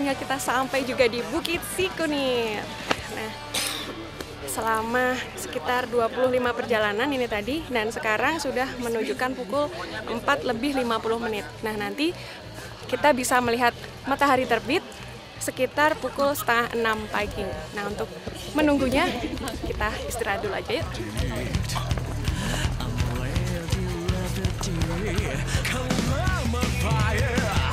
akhirnya kita sampai juga di Bukit Sikunir. Nah, selama sekitar 25 perjalanan ini tadi, dan sekarang sudah menunjukkan pukul 4:50. Nah, nanti kita bisa melihat matahari terbit sekitar pukul 5:30 pagi. Nah, untuk menunggunya kita istirahat dulu aja yuk.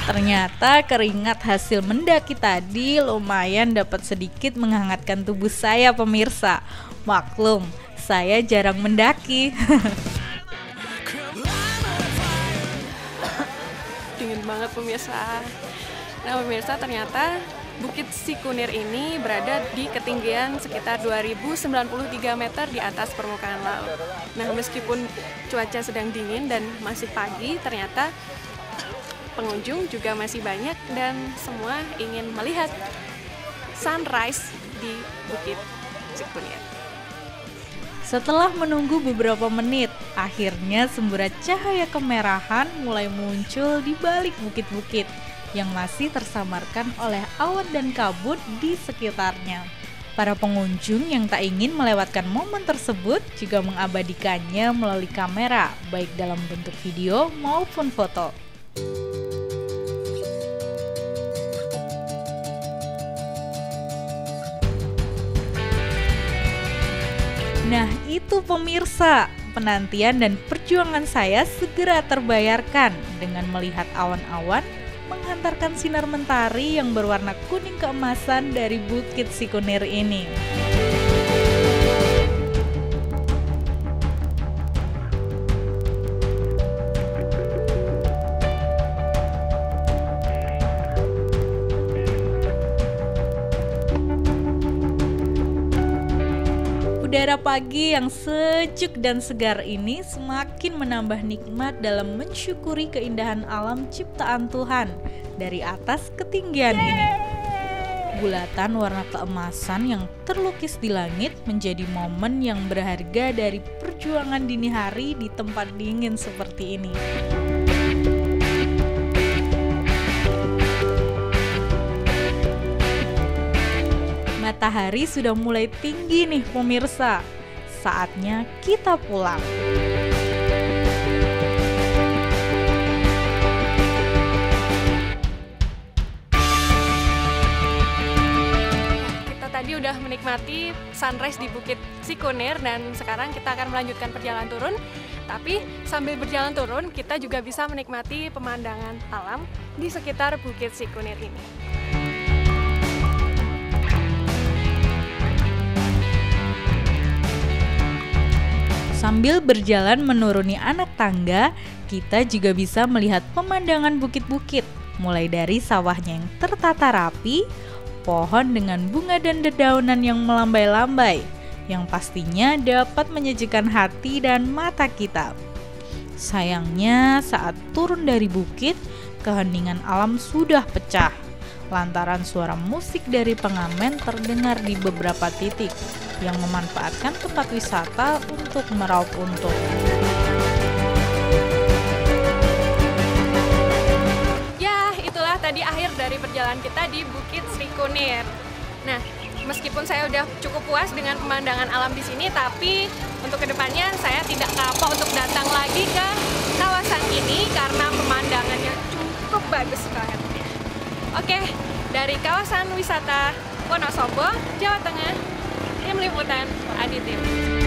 Ternyata keringat hasil mendaki tadi lumayan dapat sedikit menghangatkan tubuh saya, pemirsa. Maklum, saya jarang mendaki. Dingin banget pemirsa. Nah pemirsa, ternyata Bukit Sikunir ini berada di ketinggian sekitar 2093 meter di atas permukaan laut. Nah meskipun cuaca sedang dingin dan masih pagi, ternyata pengunjung juga masih banyak dan semua ingin melihat sunrise di Bukit Sikunir. Setelah menunggu beberapa menit, akhirnya semburat cahaya kemerahan mulai muncul di balik bukit-bukit yang masih tersamarkan oleh awan dan kabut di sekitarnya. Para pengunjung yang tak ingin melewatkan momen tersebut juga mengabadikannya melalui kamera, baik dalam bentuk video maupun foto. Nah itu pemirsa, penantian dan perjuangan saya segera terbayarkan dengan melihat awan-awan menghantarkan sinar mentari yang berwarna kuning keemasan dari Bukit Sikunir ini. Udara pagi yang sejuk dan segar ini semakin menambah nikmat dalam mensyukuri keindahan alam ciptaan Tuhan dari atas ketinggian ini. Bulatan warna keemasan yang terlukis di langit menjadi momen yang berharga dari perjuangan dini hari di tempat dingin seperti ini. Matahari sudah mulai tinggi nih pemirsa. Saatnya kita pulang. Kita tadi udah menikmati sunrise di Bukit Sikunir dan sekarang kita akan melanjutkan perjalanan turun. Tapi sambil berjalan turun kita juga bisa menikmati pemandangan alam di sekitar Bukit Sikunir ini. Sambil berjalan menuruni anak tangga, kita juga bisa melihat pemandangan bukit-bukit, mulai dari sawahnya yang tertata rapi, pohon dengan bunga dan dedaunan yang melambai-lambai, yang pastinya dapat menyejukkan hati dan mata kita. Sayangnya saat turun dari bukit, keheningan alam sudah pecah, lantaran suara musik dari pengamen terdengar di beberapa titik, yang memanfaatkan tempat wisata untuk meraup untung. Ya, itulah tadi akhir dari perjalanan kita di Bukit Sikunir. Nah, meskipun saya udah cukup puas dengan pemandangan alam di sini, tapi untuk kedepannya saya tidak kapok untuk datang lagi ke kawasan ini karena pemandangannya cukup bagus banget. Oke, dari kawasan wisata Wonosobo, Jawa Tengah, Tim Liputan Aditim.